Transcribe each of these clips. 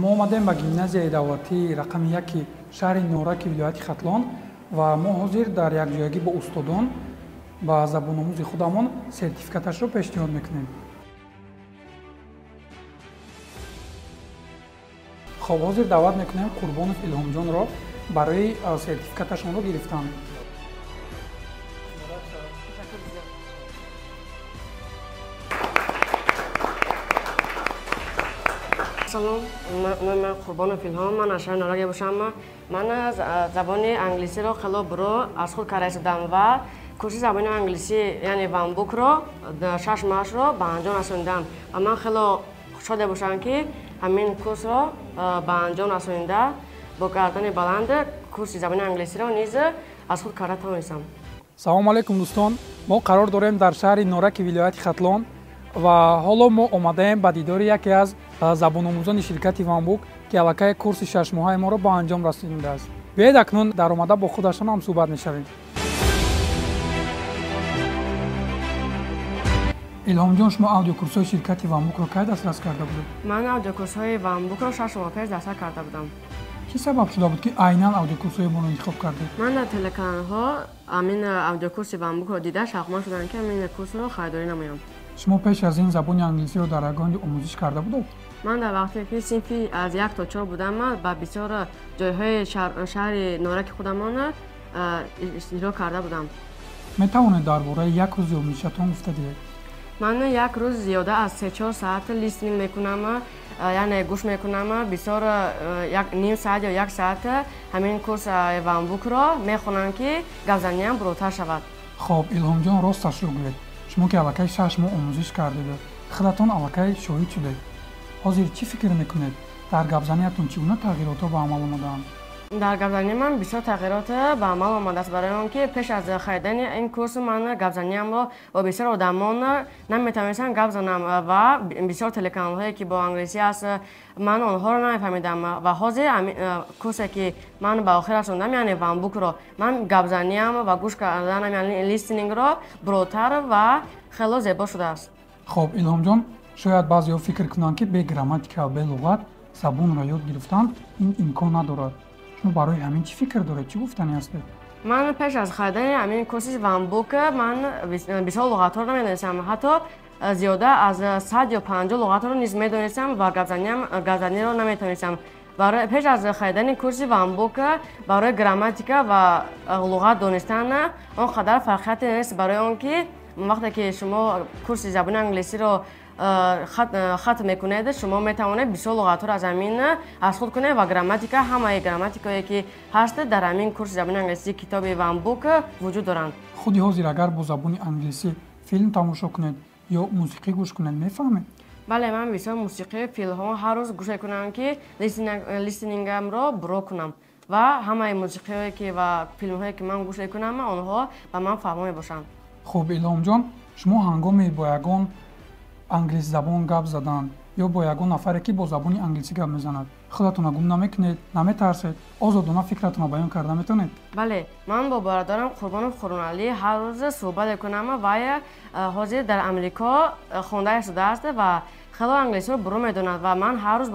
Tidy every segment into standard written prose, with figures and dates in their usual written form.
мо омадем ба гимназияи давлатии рақами 1 шаҳри Нораки вилояти Хатлон ва мо ҳозир дар якҷоягӣ бо устодон ба забономӯзи худамон сертификаташро пешниҳод мекунем. хоб ҳозир даъват мекунем Қурбонов Илҳомҷонро барои сертификаташонро гирифтан. Салом, мен Қурбонов Илҳом, ман аз шаҳри Норак бошам. Ман забони англисиро хело буро аз худ кара истодам ва курси забони англиси яъне ванбукро 6 маҳшро ба анҷом расонидам ва ман хело шод бошам ки ҳамин курсро ба анҷом расонида бо гардани баланд курси забони англисиро низ аз худ кара тавонистам. Салому алайкум дӯстон, мо қарор дорем дар шаҳри Нораки вилояти Хатлон ва ҳоло мо омадаем ба дидори яке аз забономӯзони ширкати Ванбук ки аллакай курси 6 моҳаи моро ба анҷом расонидааст. Биёед акнун дар омада бо худашон ҳам суҳбат мешавем. Илҳомҷон, шумо аудиокурсҳои ширкати Ванбукро кай дастрас карда будед? Ман аудиокурсҳои Ванбукро 6 моҳ пеш дастрас карда будам. Чӣ сабаб шуда буд ки айнан аудиокурсҳои моро интихоб кардед? Ман дар телеканалҳо амин аудиокурси Ванбукро дида шавқманд шудам ки амин курсро харидорӣ намоям. шумо пеш аз ин забони англисиро дар ягони омӯзиш карда будед? Ман дар вақте ки синфи аз 1 то 4 будам ба бисёр ҷойҳои шаҳри Нораки худамон иштирок карда будам. метавонед дар бораи як рӯзи омӯзишатон гуфта диҳед? Ман як рӯз зиёда аз 3-4 саат листинг мекунам, яъне гӯш мекунам, бисёр ним саат ё 1 саат ҳамин курси Ванбукро мехонам ки гапзаниям буротар шавад. хоб, Илҳомҷон, росташро гӯед. шумо ки аллакай 6 моҳ омӯзиш кардед, худатон аллакай шоҳид шудед. ҳозир чӣ фикр мекунед? Дар гапзаниятон чӣ гуна тағйиротҳо ба амал омадаанд? Дар гапзании ман бисёр тағйирот ба амал омадааст, барои он ки пеш аз харидани ин курс ман гапзаниямро бо бисёр одамон наметавонистам гап занам ва бисёр телеканалҳое ки бо англисӣ аст ман онҳоро намефаҳмидам ва ҳозир курсе ки ман ба охир расондам, яъне Ванбукро, ман гапзаниям ва гӯш карданам, яъне листинингро буротар ва хело зебо шудааст. хоб, Илҳомҷон, шояд баъзеҳо фикр кунанд ки бе грамматика ва бе луғат забонро ёд гирифтан ин имкон надорад. шумо барои ҳамин чӣ фикр доред? чӣ гуфтанӣ ҳастед? ман пеш аз харидани ҳамин курси Ванбук ман бисёр луғатҳоро намедонистам, ҳатто зиёда аз 100 ё 50 луғатҳоро низ медонистам ва гапзаниро наметавонистам. пеш аз харидани курси Ванбук барои грамматика ва луғат донистан он қадар фарқияте нест, барои он ки вақте ки шумо курси забони англисиро хатм мекунед, шумо метавонед бисёр луғатҳоро аз амин аз худ кунед ва грамматика ҳамаи грамматикое ки ҳаст дар амин курси забони англисӣ китоби Ванбук вуҷуд доранд. худи ҳозир агар бо забони англисӣ филм тамошо кунед ё мусиқӣ гӯш кунед мефаҳмед? бале, ман бисёр мусиқӣ, филмҳо ҳар рӯз гӯш мекунам ки листинингамро буро кунам ва ҳамаи мусиқиҳое ки ва филмҳое ки ман гӯш мекунам онҳо ба ман фаҳмо мебошанд. хуб, Илҳомҷон, шумо ҳангоми бо ягон англисзабон гап задан ё бо ягон нафаре ки бо забони англисӣ гап мезанад, худатонро гум намекунед, наметарсед, озодона фикратонро баён карда метавонед? бале, ман бо бародарам Қурбонов Қурбоналӣ ҳар рӯз суҳбат мекунам. вай ҳозир дар Амрико хонда истодааст ва хело англисиро бурӯ медонад ва ман ҳар рӯз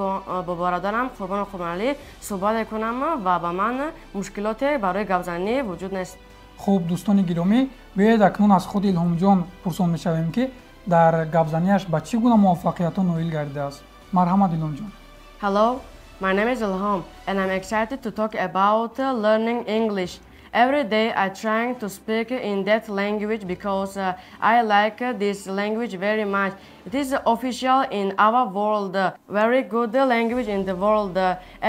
бо бародарам Қурбонов Қурбоналӣ суҳбат мекунам ва ба ман мушкилоте барои гапзанӣ вуҷуд нест. хуб, дӯстони гиромӣ, биёед акнун аз худи Илҳомҷон пурсон мешавем ки дар гапзаниаш ба чӣ гуна муваффақиятҳо ноил гардидааст. Марҳамат, Илҳомҷон. Hello, my name is Ilham and I'm excited to talk about learning English. Every day I trying to speak in that language because I like this language very much. It is official in our world, very good language in the world.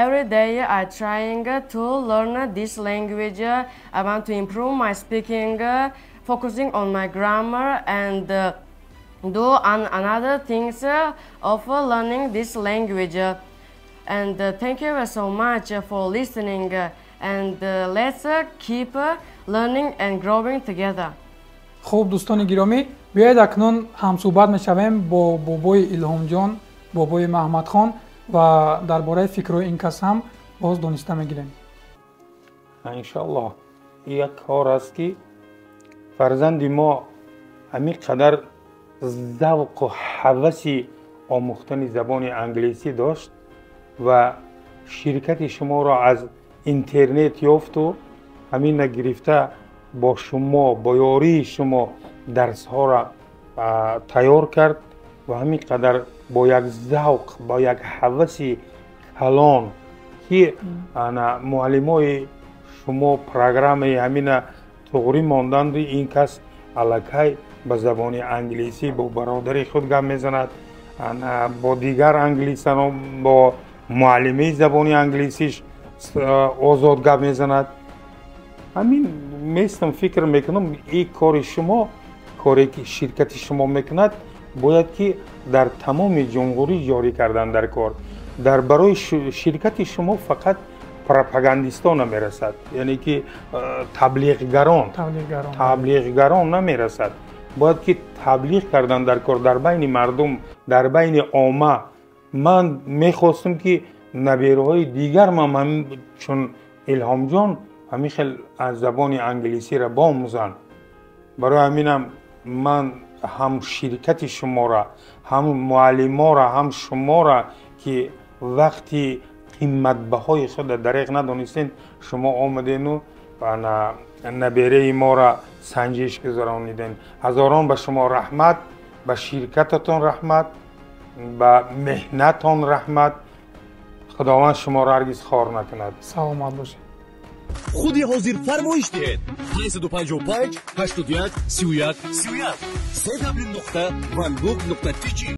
Every day I trying to learn this language. I want to improve my speaking, focusing on my grammar and do another things of learning this language. And thank you so much for listening. And let's keep learning and growing together. хуб, дӯстони гиромӣ, биёед акнун ҳамсуҳбат мешавем бо бобои Илҳомҷон, бобои Маҳмадхон ва дар бораи фикрҳои ин кас ҳам боз дониста мегирем. иншоаллоҳ як кор аст ки фарзанди мо ҳамин қадар завқу ҳаваси омӯхтани забони англисӣ дошт و شرکت شما را از اینترنت یافت و همین گرفته با شما با یاری شما درس ها را تیار کرد و همین قدر با یک ذوق با یک هوس کلان که معلم های شما پروگرام همین توغری ماندند این کس علاقه به زبان انگلیسی با برادر خود گپ میزند با دیگر انگلیسان با معلمی زبان انگلیسیش آزاد گپ میزند همین میستم فکر میکنم این کار شما کاری که شرکت شما میکند باید که در تمام جمهوری جاری کردن در کار در برای شرکت شما فقط پروپاگاندیستا نمیرسد یعنی که تبلیغگران نمیرسد باید که تبلیغ کردن در کار در بین مردم در بین عامه من میخواستم که نبیرهای دیگر من چون الهام جان همیشه از زبان انگلیسی را بآموزند برای همینم من هم شرکت شما را هم معلمان را هم شما را که وقتی قیمت بهای خود دریغ ندانستین شما آمدین و نبیره ما را سنجش گذرانیدین هزاران به شما رحمت به شرکتتان رحمت به مهنتان رحمت خداوند شما را هرگز خوار نکند سلامت باشید خودی حاضر فرمایش دهید 555 81 31 31 www.vanbook.tg